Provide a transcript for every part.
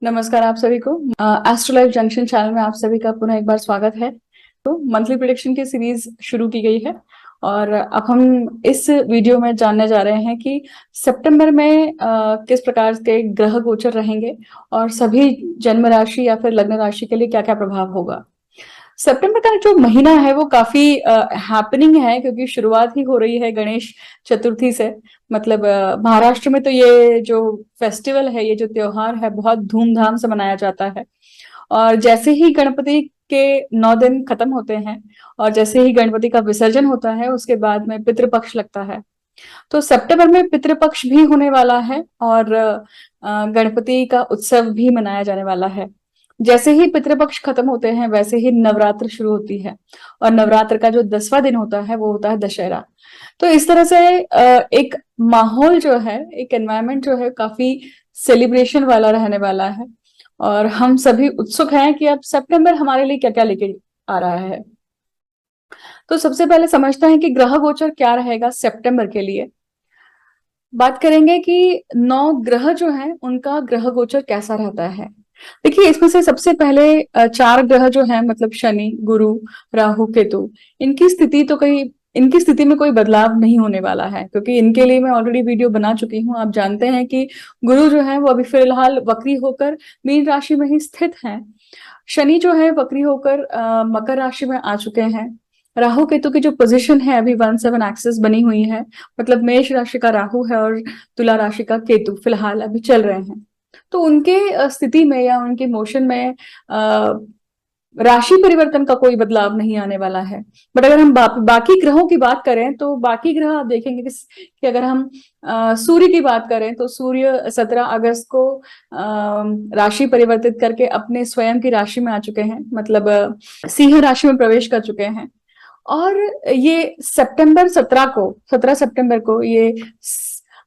नमस्कार आप सभी को। एस्ट्रोलाइफ जंक्शन चैनल में आप सभी का पुनः एक बार स्वागत है। तो मंथली प्रेडिक्शन की सीरीज शुरू की गई है और अब हम इस वीडियो में जानने जा रहे हैं कि सितंबर में किस प्रकार के ग्रह गोचर रहेंगे और सभी जन्म राशि या फिर लग्न राशि के लिए क्या क्या प्रभाव होगा। सितंबर का जो महीना है वो काफी हैपनिंग है क्योंकि शुरुआत ही हो रही है गणेश चतुर्थी से। मतलब महाराष्ट्र में तो ये जो फेस्टिवल है, ये जो त्योहार है, बहुत धूमधाम से मनाया जाता है। और जैसे ही गणपति के 9 दिन खत्म होते हैं और जैसे ही गणपति का विसर्जन होता है उसके बाद में पितृपक्ष लगता है। तो सितंबर में पितृपक्ष भी होने वाला है और गणपति का उत्सव भी मनाया जाने वाला है। जैसे ही पितृपक्ष खत्म होते हैं वैसे ही नवरात्र शुरू होती है और नवरात्र का जो 10वां दिन होता है वो होता है दशहरा। तो इस तरह से एक माहौल जो है, एक एनवायरनमेंट जो है, काफी सेलिब्रेशन वाला रहने वाला है। और हम सभी उत्सुक हैं कि अब सितंबर हमारे लिए क्या क्या लेके आ रहा है। तो सबसे पहले समझते हैं कि ग्रह गोचर क्या रहेगा सितंबर के लिए। बात करेंगे कि 9 ग्रह जो हैं उनका ग्रह गोचर कैसा रहता है। देखिए, इसमें से सबसे पहले 4 ग्रह जो हैं, मतलब शनि, गुरु, राहु, केतु, इनकी स्थिति तो कहीं इनकी स्थिति में कोई बदलाव नहीं होने वाला है क्योंकि इनके लिए मैं ऑलरेडी वीडियो बना चुकी हूँ। आप जानते हैं कि गुरु जो है वो अभी फिलहाल वक्री होकर मीन राशि में ही स्थित है। शनि जो है वक्री होकर मकर राशि में आ चुके हैं। राहु केतु की जो पोजीशन है अभी 1-7 एक्सिस बनी हुई है। मतलब मेष राशि का राहु है और तुला राशि का केतु फिलहाल अभी चल रहे हैं। तो उनके स्थिति में या उनके मोशन में राशि परिवर्तन का कोई बदलाव नहीं आने वाला है। बट अगर हम बाकी ग्रहों की बात करें तो बाकी ग्रह आप देखेंगे कि अगर हम सूर्य की बात करें तो सूर्य 17 अगस्त को राशि परिवर्तित करके अपने स्वयं की राशि में आ चुके हैं। मतलब सिंह राशि में प्रवेश कर चुके हैं। और ये 17 सितंबर को ये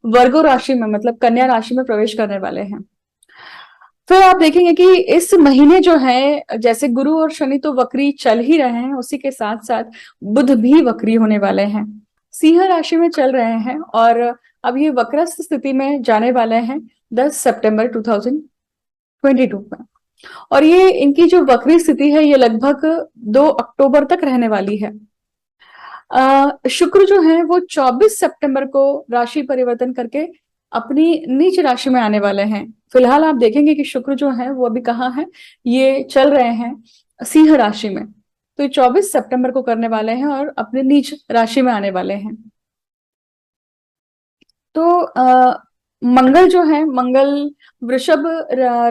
वर्गो राशि में, मतलब कन्या राशि में प्रवेश करने वाले हैं। फिर आप देखेंगे कि इस महीने जो है, जैसे गुरु और शनि तो वक्री चल ही रहे हैं, उसी के साथ साथ बुध भी वक्री होने वाले हैं। सिंह राशि में चल रहे हैं और अब ये वक्रस्थ स्थिति में जाने वाले हैं 10 सितंबर 2022 में। और ये इनकी जो वक्री स्थिति है ये लगभग 2 अक्टूबर तक रहने वाली है। शुक्र जो है वो 24 सितंबर को राशि परिवर्तन करके अपनी नीच राशि में आने वाले हैं। फिलहाल आप देखेंगे कि शुक्र जो है वो अभी कहाँ है, ये चल रहे हैं सिंह राशि में। तो ये 24 सितंबर को करने वाले हैं और अपने नीच राशि में आने वाले हैं। तो मंगल जो है, मंगल वृषभ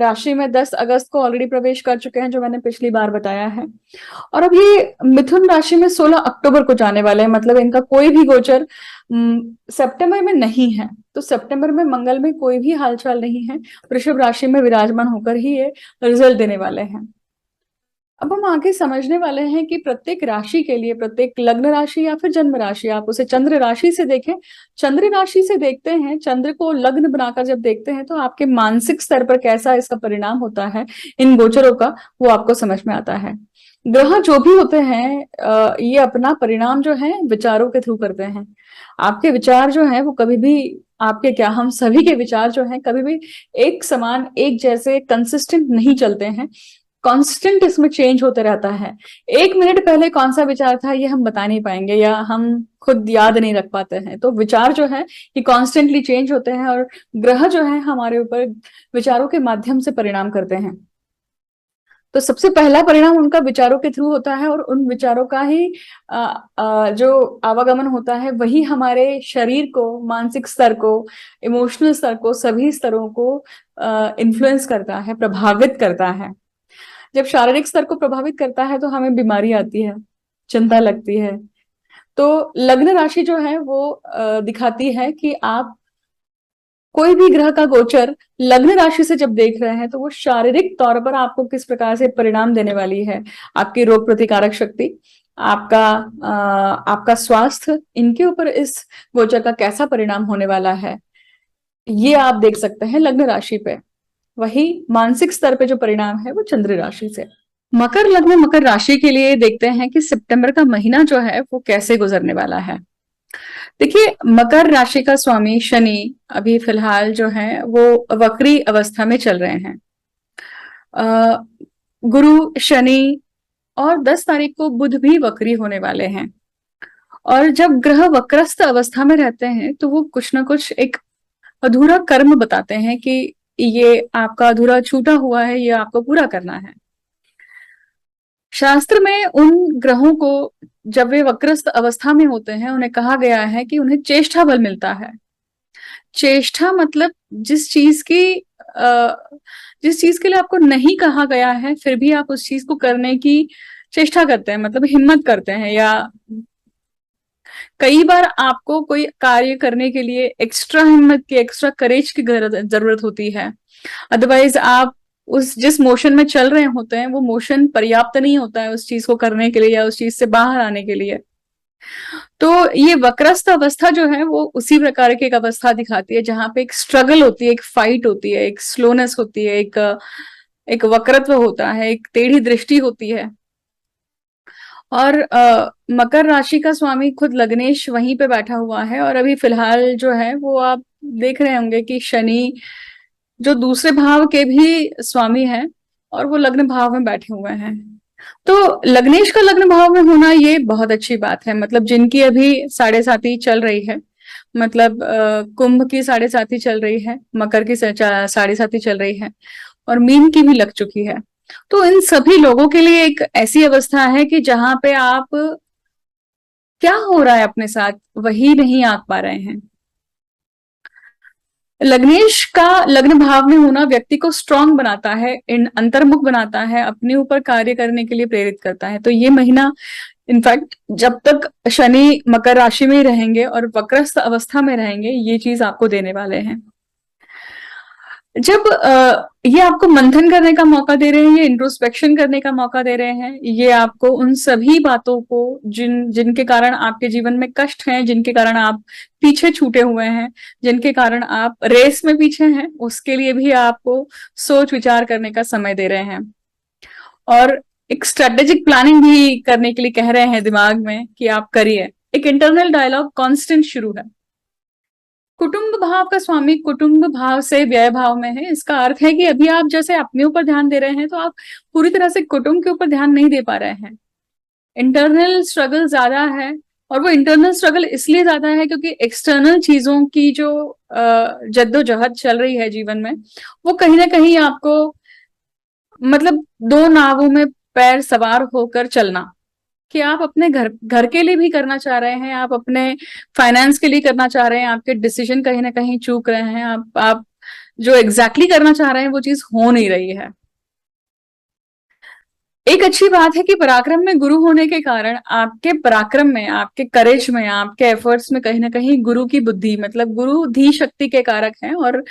राशि में 10 अगस्त को ऑलरेडी प्रवेश कर चुके हैं, जो मैंने पिछली बार बताया है। और अब ये मिथुन राशि में 16 अक्टूबर को जाने वाले हैं। मतलब इनका कोई भी गोचर सितंबर में नहीं है। तो सितंबर में मंगल में कोई भी हालचाल नहीं है। वृषभ राशि में विराजमान होकर ही ये रिजल्ट देने वाले हैं। अब हम आगे समझने वाले हैं कि प्रत्येक राशि के लिए, प्रत्येक लग्न राशि या फिर जन्म राशि, आप उसे चंद्र राशि से देखें। चंद्र राशि से देखते हैं, चंद्र को लग्न बनाकर जब देखते हैं तो आपके मानसिक स्तर पर कैसा इसका परिणाम होता है इन गोचरों का, वो आपको समझ में आता है। ग्रह जो भी होते हैं ये अपना परिणाम जो है विचारों के थ्रू करते हैं। आपके विचार जो है वो कभी भी, आपके क्या, हम सभी के विचार जो हैं कभी भी एक समान, एक जैसे कंसिस्टेंट नहीं चलते हैं। कांस्टेंट इसमें चेंज होते रहता है। 1 मिनट पहले कौन सा विचार था ये हम बता नहीं पाएंगे या हम खुद याद नहीं रख पाते हैं। तो विचार जो है ये कॉन्स्टेंटली चेंज होते हैं और ग्रह जो है हमारे ऊपर विचारों के माध्यम से परिणाम करते हैं। तो सबसे पहला परिणाम उनका विचारों के थ्रू होता है और उन विचारों का ही जो आवागमन होता है वही हमारे शरीर को, मानसिक स्तर को, इमोशनल स्तर को, सभी स्तरों को इन्फ्लुएंस करता है, प्रभावित करता है। जब शारीरिक स्तर को प्रभावित करता है तो हमें बीमारी आती है, चिंता लगती है। तो लग्न राशि जो है वो दिखाती है कि आप कोई भी ग्रह का गोचर लग्न राशि से जब देख रहे हैं तो वो शारीरिक तौर पर आपको किस प्रकार से परिणाम देने वाली है। आपकी रोग प्रतिकारक शक्ति, आपका स्वास्थ्य, इनके ऊपर इस गोचर का कैसा परिणाम होने वाला है ये आप देख सकते हैं लग्न राशि पे। वही मानसिक स्तर पे जो परिणाम है वो चंद्र राशि से। मकर लग्न, मकर राशि के लिए देखते हैं कि सितंबर का महीना जो है वो कैसे गुजरने वाला है। देखिए, मकर राशि का स्वामी शनि अभी फिलहाल जो है वो वक्री अवस्था में चल रहे हैं। अ, गुरु, शनि और 10 तारीख को बुध भी वक्री होने वाले हैं। और जब ग्रह वक्रस्थ अवस्था में रहते हैं तो वो कुछ ना कुछ एक अधूरा कर्म बताते हैं कि ये आपका अधूरा छूटा हुआ है, ये आपको पूरा करना है। शास्त्र में उन ग्रहों को जब वे वक्रस्थ अवस्था में होते हैं उन्हें कहा गया है कि उन्हें चेष्टा बल मिलता है। चेष्टा मतलब जिस चीज के लिए आपको नहीं कहा गया है फिर भी आप उस चीज को करने की चेष्टा करते हैं, मतलब हिम्मत करते हैं। या कई बार आपको कोई कार्य करने के लिए एक्स्ट्रा हिम्मत की, एक्स्ट्रा करेज की जरूरत होती है। अदरवाइज आप उस जिस मोशन में चल रहे होते हैं वो मोशन पर्याप्त नहीं होता है उस चीज को करने के लिए या उस चीज से बाहर आने के लिए। तो ये वक्रस्थ अवस्था जो है वो उसी प्रकार की एक अवस्था दिखाती है जहां पे एक स्ट्रगल होती है, एक फाइट होती है, एक स्लोनेस होती है, एक वक्रत्व होता है, एक टेढ़ी दृष्टि होती है। और मकर राशि का स्वामी खुद लग्नेश वहीं पे बैठा हुआ है। और अभी फिलहाल जो है वो आप देख रहे होंगे कि शनि जो दूसरे भाव के भी स्वामी हैं और वो लग्न भाव में बैठे हुए हैं। तो लग्नेश का लग्न भाव में होना ये बहुत अच्छी बात है। मतलब जिनकी अभी साढ़े साथी चल रही है, मतलब कुंभ की साढ़े साथी चल रही है, मकर की साढ़े साथी चल रही है और मीन की भी लग चुकी है। तो इन सभी लोगों के लिए एक ऐसी अवस्था है कि जहां पे आप क्या हो रहा है अपने साथ वही नहीं आंक पा रहे हैं। लग्नेश का लग्न भाव में होना व्यक्ति को स्ट्रांग बनाता है, इन अंतर्मुख बनाता है, अपने ऊपर कार्य करने के लिए प्रेरित करता है। तो ये महीना इनफैक्ट जब तक शनि मकर राशि में रहेंगे और वक्रस्थ अवस्था में रहेंगे ये चीज आपको देने वाले हैं। जब ये आपको मंथन करने का मौका दे रहे हैं, ये इंट्रोस्पेक्शन करने का मौका दे रहे हैं, ये आपको उन सभी बातों को जिनके कारण आपके जीवन में कष्ट हैं, जिनके कारण आप पीछे छूटे हुए हैं, जिनके कारण आप रेस में पीछे हैं, उसके लिए भी आपको सोच विचार करने का समय दे रहे हैं। और एक स्ट्रेटेजिक प्लानिंग भी करने के लिए कह रहे हैं दिमाग में कि आप करिए। एक इंटरनल डायलॉग कांस्टेंट शुरू है। कुटुंब भाव का स्वामी कुटुंब भाव से व्यय भाव में है। इसका अर्थ है कि अभी आप जैसे अपने ऊपर ध्यान दे रहे हैं तो आप पूरी तरह से कुटुंब के ऊपर ध्यान नहीं दे पा रहे हैं। इंटरनल स्ट्रगल ज्यादा है। और वो इंटरनल स्ट्रगल इसलिए ज्यादा है क्योंकि एक्सटर्नल चीजों की जो जद्दोजहद चल रही है जीवन में वो कहीं ना कहीं आपको, मतलब दो नावों में पैर सवार होकर चलना, कि आप अपने घर घर के लिए भी करना चाह रहे हैं, आप अपने फाइनेंस के लिए करना चाह रहे हैं, आपके डिसीजन कहीं ना कहीं चूक रहे हैं, आप जो एग्जैक्टली करना चाह रहे हैं वो चीज हो नहीं रही है। एक अच्छी बात है कि पराक्रम में गुरु होने के कारण आपके पराक्रम में, आपके करेज में, आपके एफर्ट्स में कहीं ना कहीं गुरु की बुद्धि, मतलब गुरु धी शक्ति के कारक हैं। और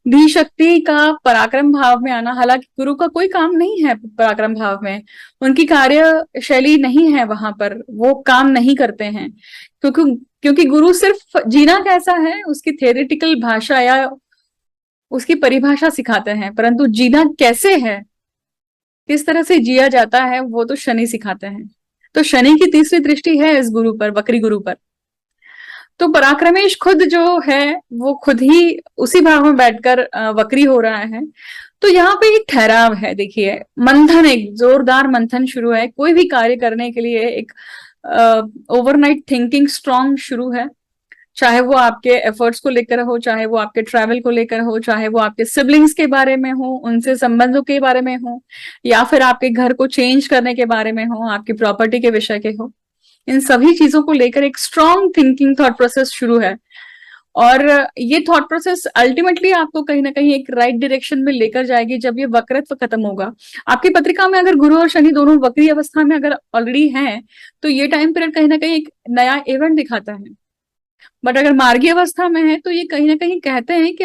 धी शक्ति का पराक्रम भाव में आना, हालांकि गुरु का कोई काम नहीं है पराक्रम भाव में, उनकी कार्यशैली नहीं है वहां पर, वो काम नहीं करते हैं। क्योंकि क्योंकि गुरु सिर्फ जीना कैसा है उसकी थ्योरेटिकल भाषा या उसकी परिभाषा सिखाते हैं, परंतु जीना कैसे है, किस तरह से जिया जाता है, वो तो शनि सिखाते हैं। तो शनि की तीसरी दृष्टि है इस गुरु पर, वक्री गुरु पर। तो पराक्रमेश खुद जो है वो खुद ही उसी भाव में बैठकर वक्री हो रहा है। तो यहाँ पे एक ठहराव है। देखिए मंथन, एक जोरदार मंथन शुरू है। कोई भी कार्य करने के लिए एक ओवरनाइट थिंकिंग स्ट्रांग शुरू है। चाहे वो आपके एफर्ट्स को लेकर हो, चाहे वो आपके ट्रैवल को लेकर हो, चाहे वो आपके सिबलिंग्स के बारे में हो, उनसे संबंधों के बारे में हो, या फिर आपके घर को चेंज करने के बारे में हो, आपकी प्रॉपर्टी के विषय के हो। इन सभी चीजों को लेकर एक स्ट्रॉन्ग थिंकिंग थॉट प्रोसेस शुरू है। और ये थॉट प्रोसेस अल्टीमेटली आपको कहीं ना कहीं एक राइट डायरेक्शन में लेकर जाएगी जब ये वक्रत्व खत्म होगा। आपकी पत्रिका में अगर गुरु और शनि दोनों वक्री अवस्था में अगर ऑलरेडी हैं तो ये टाइम पीरियड कहीं ना कहीं एक नया इवेंट दिखाता है। बट अगर मार्गी अवस्था में है तो ये कहीं ना कहीं कहते हैं कि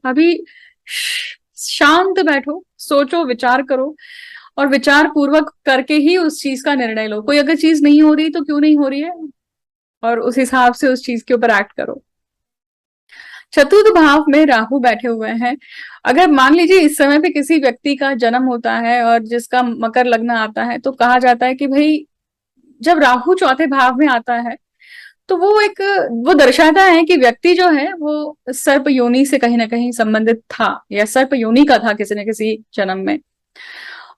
अभी शांत बैठो, सोचो, विचार करो और विचार पूर्वक करके ही उस चीज का निर्णय लो। कोई अगर चीज नहीं हो रही तो क्यों नहीं हो रही है, और उस हिसाब से उस चीज के ऊपर एक्ट करो। चतुर्थ भाव में राहु बैठे हुए हैं। अगर मान लीजिए इस समय पे किसी व्यक्ति का जन्म होता है और जिसका मकर लग्न आता है तो कहा जाता है कि भाई जब राहु चौथे भाव में आता है तो वो दर्शाता है कि व्यक्ति जो है वो सर्प योनि से कहीं ना कहीं संबंधित था या सर्प योनि का था किसी न किसी जन्म में।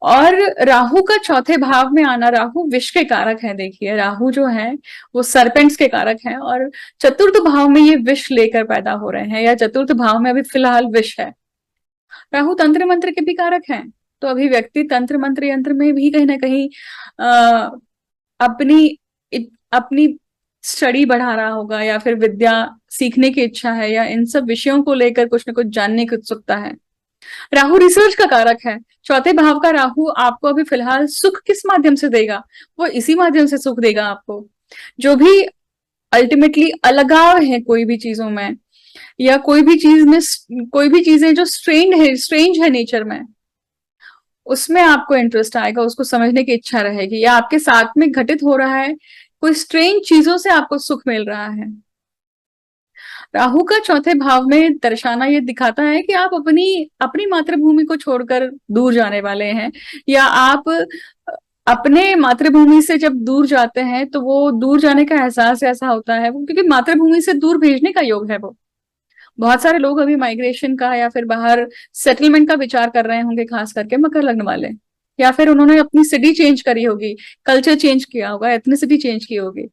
और राहु का चौथे भाव में आना, राहु विष के कारक है। देखिए राहु जो है वो सरपेंट्स के कारक है, और चतुर्थ भाव में ये विष लेकर पैदा हो रहे हैं, या चतुर्थ भाव में अभी फिलहाल विष है। राहु तंत्र मंत्र के भी कारक हैं, तो अभी व्यक्ति तंत्र मंत्र यंत्र में भी कहीं ना कहीं आ, अपनी अपनी स्टडी बढ़ा रहा होगा, या फिर विद्या सीखने की इच्छा है, या इन सब विषयों को लेकर कुछ ना कुछ जानने की उत्सुकता है। राहु रिसर्च का कारक है। चौथे भाव का राहु आपको अभी फिलहाल सुख किस माध्यम से देगा? वो इसी माध्यम से सुख देगा आपको, जो भी अल्टीमेटली अलगाव है कोई भी चीजों में, या कोई भी चीज में, कोई भी चीजें जो स्ट्रेंज है नेचर में, उसमें आपको इंटरेस्ट आएगा, उसको समझने की इच्छा रहेगी, या आपके साथ में घटित हो रहा है कोई स्ट्रेंज चीजों से आपको सुख मिल रहा है। राहु का चौथे भाव में दर्शाना ये दिखाता है कि आप अपनी अपनी मातृभूमि को छोड़कर दूर जाने वाले हैं, या आप अपने मातृभूमि से जब दूर जाते हैं तो वो दूर जाने का एहसास ऐसा होता है, वो क्योंकि मातृभूमि से दूर भेजने का योग है वो। बहुत सारे लोग अभी माइग्रेशन का या फिर बाहर सेटलमेंट का विचार कर रहे होंगे, खास करके मकर लग्न वाले, या फिर उन्होंने अपनी सिटी चेंज करी होगी, कल्चर चेंज किया होगा, एथनिसिटी चेंज की होगी।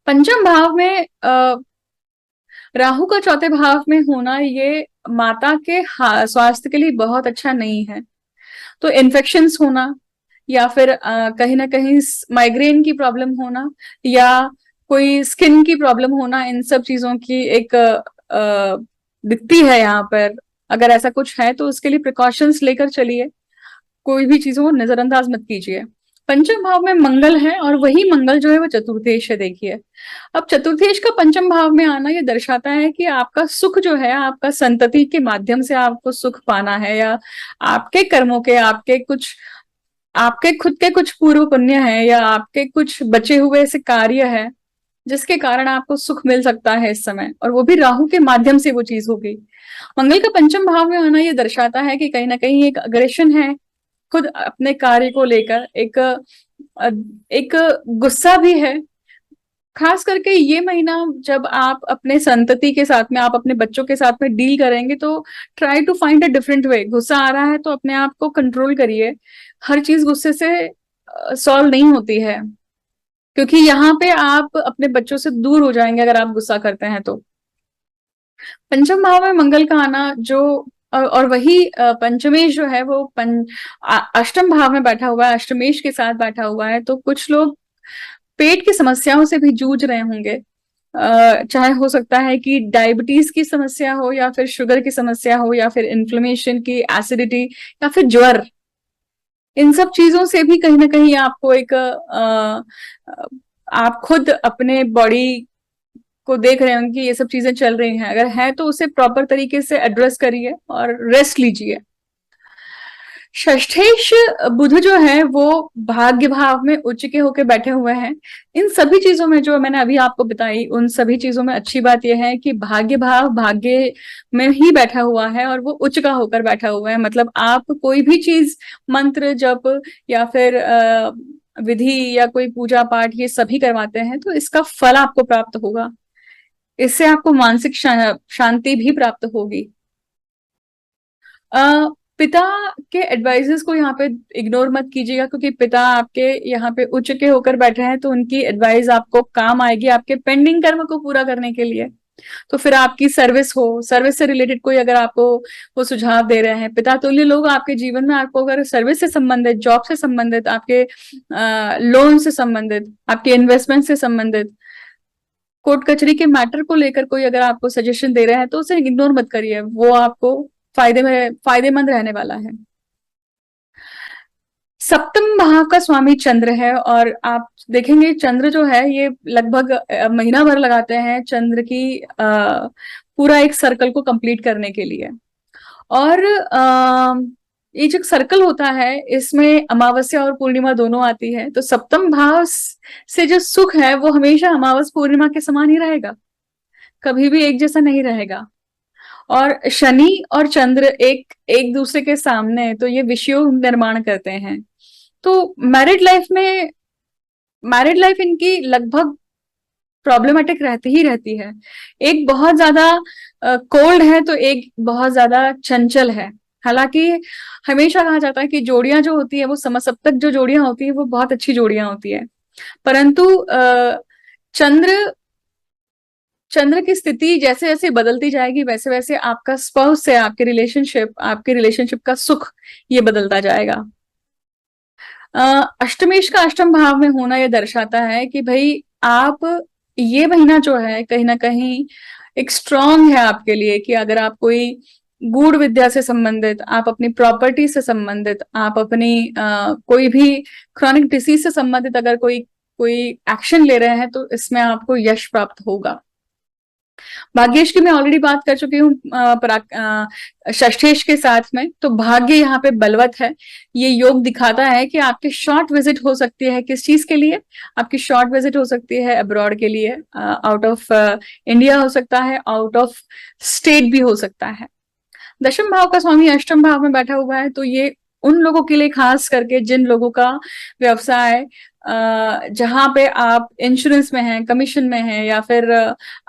पंचम भाव में राहु का चौथे भाव में होना ये माता के स्वास्थ्य के लिए बहुत अच्छा नहीं है। तो इन्फेक्शंस होना, या फिर कहीं ना कहीं माइग्रेन की प्रॉब्लम होना, या कोई स्किन की प्रॉब्लम होना, इन सब चीजों की एक दिखती है यहाँ पर। अगर ऐसा कुछ है तो उसके लिए प्रिकॉशंस लेकर चलिए, कोई भी चीजों को नजरअंदाज मत कीजिए। पंचम भाव में मंगल है, और वही मंगल जो है वो चतुर्थेश है। देखिए अब चतुर्थेश का पंचम भाव में आना ये दर्शाता है कि आपका सुख जो है, आपका संतति के माध्यम से आपको सुख पाना है, या आपके कर्मों के, आपके खुद के कुछ पूर्व पुण्य है, या आपके कुछ बचे हुए ऐसे कार्य है जिसके कारण आपको सुख मिल सकता है इस समय, और वो भी राहु के माध्यम से वो चीज होगी। मंगल का पंचम भाव में आना ये दर्शाता है कि कहीं ना कहीं एक अग्रेशन है खुद अपने कार्य को लेकर, एक गुस्सा भी है। खास करके ये महीना जब आप अपने संतति के साथ में, आप अपने बच्चों के साथ में डील करेंगे, तो try to find a different way. गुस्सा आ रहा है तो अपने आप को कंट्रोल करिए, हर चीज गुस्से से सॉल्व नहीं होती है, क्योंकि यहाँ पे आप अपने बच्चों से दूर हो जाएंगे अगर आप गुस्सा करते हैं तो। पंचम भाव में मंगल का आना जो और वही पंचमेश जो है वो अष्टम भाव में बैठा हुआ है, अष्टमेश के साथ बैठा हुआ है, तो कुछ लोग पेट की समस्याओं से भी जूझ रहे होंगे। चाहे हो सकता है कि डायबिटीज की समस्या हो, या फिर शुगर की समस्या हो, या फिर इन्फ्लेमेशन की, एसिडिटी, या फिर ज्वर। इन सब चीजों से भी कहीं ना कहीं आपको एक आप खुद अपने बॉडी को देख रहे होंगे कि ये सब चीजें चल रही हैं। अगर है तो उसे प्रॉपर तरीके से एड्रेस करिए और रेस्ट लीजिए। षष्ठेश बुध जो है वो भाग्य भाव में उच्च के होके बैठे हुए हैं। इन सभी चीजों में जो मैंने अभी आपको बताई, उन सभी चीजों में अच्छी बात यह है कि भाग्य भाव भाग्य में ही बैठा हुआ है, और वो उच्च का होकर बैठा हुआ है। मतलब आप कोई भी चीज, मंत्र जप या फिर विधि या कोई पूजा पाठ, ये सभी करवाते हैं तो इसका फल आपको प्राप्त होगा। इससे आपको मानसिक शांति भी प्राप्त होगी। पिता के एडवाइजेस को यहाँ पे इग्नोर मत कीजिएगा, क्योंकि पिता आपके यहाँ पे उच्च के होकर बैठे हैं, तो उनकी एडवाइस आपको काम आएगी आपके पेंडिंग कर्म को पूरा करने के लिए। तो फिर आपकी सर्विस से रिलेटेड कोई अगर आपको वो सुझाव दे रहे हैं, पिता तुल्य लोग आपके जीवन में आपको अगर सर्विस से संबंधित, जॉब से संबंधित, आपके लोन से संबंधित, आपके इन्वेस्टमेंट से संबंधित, कोर्ट कचहरी के मैटर को लेकर कोई अगर आपको सजेशन दे रहे हैं तो उसे इग्नोर मत करिए, वो आपको फायदेमंद रहने वाला है। सप्तम भाव का स्वामी चंद्र है, और आप देखेंगे चंद्र जो है ये लगभग महीना भर लगाते हैं चंद्र की पूरा एक सर्कल को कंप्लीट करने के लिए। और ये जो सर्कल होता है इसमें अमावस्या और पूर्णिमा दोनों आती है, तो सप्तम भाव से जो सुख है वो हमेशा अमावस पूर्णिमा के समान ही रहेगा, कभी भी एक जैसा नहीं रहेगा। और शनि और चंद्र एक एक दूसरे के सामने, तो ये विषयों निर्माण करते हैं। तो मैरिड लाइफ इनकी लगभग प्रॉब्लमेटिक रहती ही रहती है। एक बहुत ज्यादा कोल्ड है तो एक बहुत ज्यादा चंचल है। हालांकि हमेशा कहा जाता है कि जोड़ियां जो होती है वो समसप्तक जो जोड़ियां होती है वो बहुत अच्छी जोड़ियां होती है, परंतु चंद्र चंद्र की स्थिति जैसे जैसे बदलती जाएगी वैसे वैसे आपका स्पाउस से आपके रिलेशनशिप का सुख ये बदलता जाएगा। अष्टमेश का अष्टम भाव में होना यह दर्शाता है कि भाई आप ये महीना जो है कहीं ना कहीं एक स्ट्रांग है आपके लिए, कि अगर आप कोई गूढ़ विद्या से संबंधित, आप अपनी प्रॉपर्टी से संबंधित, आप अपनी कोई भी क्रॉनिक डिसीज से संबंधित अगर कोई कोई एक्शन ले रहे हैं तो इसमें आपको यश प्राप्त होगा। भाग्येश की मैं ऑलरेडी बात कर चुकी हूँ षष्ठेश के साथ में, तो भाग्य यहाँ पे बलवत है। ये योग दिखाता है कि आपकी शॉर्ट विजिट हो सकती है किस चीज के लिए, आपकी शॉर्ट विजिट हो सकती है अब्रॉड के लिए, आउट ऑफ इंडिया हो सकता है, आउट ऑफ स्टेट भी हो सकता है। दशम भाव का स्वामी अष्टम भाव में बैठा हुआ है, तो ये उन लोगों के लिए खास करके जिन लोगों का व्यवसाय जहां पे आप इंश्योरेंस में हैं, कमीशन में हैं, या फिर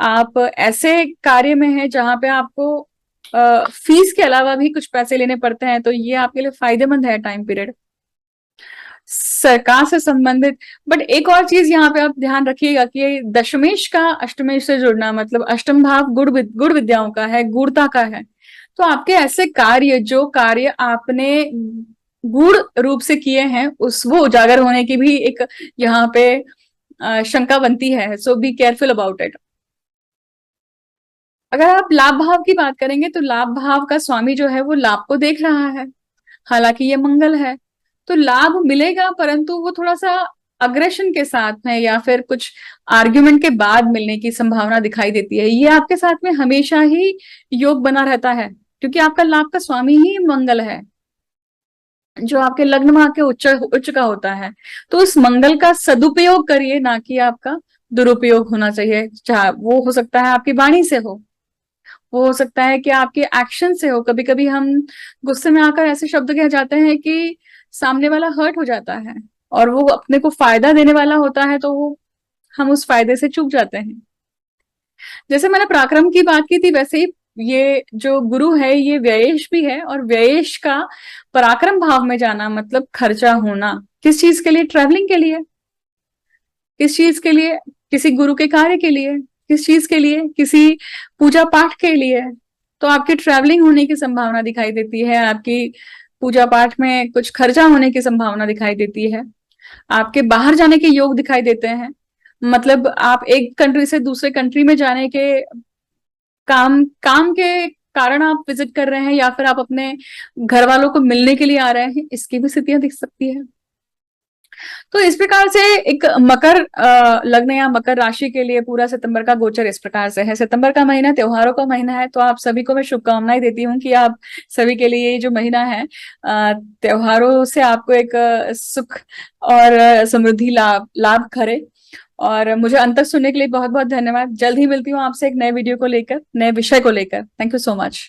आप ऐसे कार्य में हैं जहां पे आपको फीस के अलावा भी कुछ पैसे लेने पड़ते हैं, तो ये आपके लिए फायदेमंद है टाइम पीरियड सरकार से संबंधित। बट एक और चीज यहाँ पे आप ध्यान रखिएगा कि दशमेश का अष्टमेश से जुड़ना मतलब अष्टम भाव गुड़ विद्याओं का है, गुड़ता का है, तो आपके ऐसे कार्य जो कार्य आपने गूढ़ रूप से किए हैं उस वो उजागर होने की भी एक यहाँ पे शंका बनती है। सो बी केयरफुल अबाउट इट। अगर आप लाभ भाव की बात करेंगे तो लाभ भाव का स्वामी जो है वो लाभ को देख रहा है, हालांकि ये मंगल है, तो लाभ मिलेगा परंतु वो थोड़ा सा अग्रेशन के साथ में या फिर कुछ आर्ग्यूमेंट के बाद मिलने की संभावना दिखाई देती है। ये आपके साथ में हमेशा ही योग बना रहता है क्योंकि आपका लाभ का स्वामी ही मंगल है जो आपके लग्न में आके उच्च उच्च का होता है। तो उस मंगल का सदुपयोग करिए, ना कि आपका दुरुपयोग होना चाहिए। चाहे वो हो सकता है आपकी वाणी से वो हो सकता है कि आपके एक्शन से हो। कभी कभी हम गुस्से में आकर ऐसे शब्द कह जाते हैं कि सामने वाला हर्ट हो जाता है और वो अपने को फायदा देने वाला होता है, तो वो हम उस फायदे से चूक जाते हैं। जैसे मैंने पराक्रम की बात की थी वैसे ही ये जो गुरु है ये व्ययेश भी है, और व्ययेश का पराक्रम भाव में जाना मतलब खर्चा होना। किस चीज के लिए? ट्रैवलिंग के लिए। किस चीज के लिए? किसी गुरु के कार्य के लिए। किस चीज के लिए? किसी पूजा पाठ के लिए। तो आपकी ट्रैवलिंग होने की संभावना दिखाई देती है, आपकी पूजा पाठ में कुछ खर्चा होने की संभावना दिखाई देती है, आपके बाहर जाने के योग दिखाई देते हैं। मतलब आप एक कंट्री से दूसरे कंट्री में जाने के काम काम के कारण आप विजिट कर रहे हैं, या फिर आप अपने घर वालों को मिलने के लिए आ रहे हैं, इसकी भी स्थितियां दिख सकती है। तो इस प्रकार से एक मकर लग्न या मकर राशि के लिए पूरा सितंबर का गोचर इस प्रकार से है। सितंबर का महीना त्योहारों का महीना है, तो आप सभी को मैं शुभकामनाएं देती हूँ कि आप सभी के लिए ये जो महीना है त्योहारों से आपको एक सुख और समृद्धि लाभ लाभ करे। और मुझे अंत तक सुनने के लिए बहुत बहुत धन्यवाद। जल्द ही मिलती हूँ आपसे एक नए वीडियो को लेकर, नए विषय को लेकर। Thank you so much.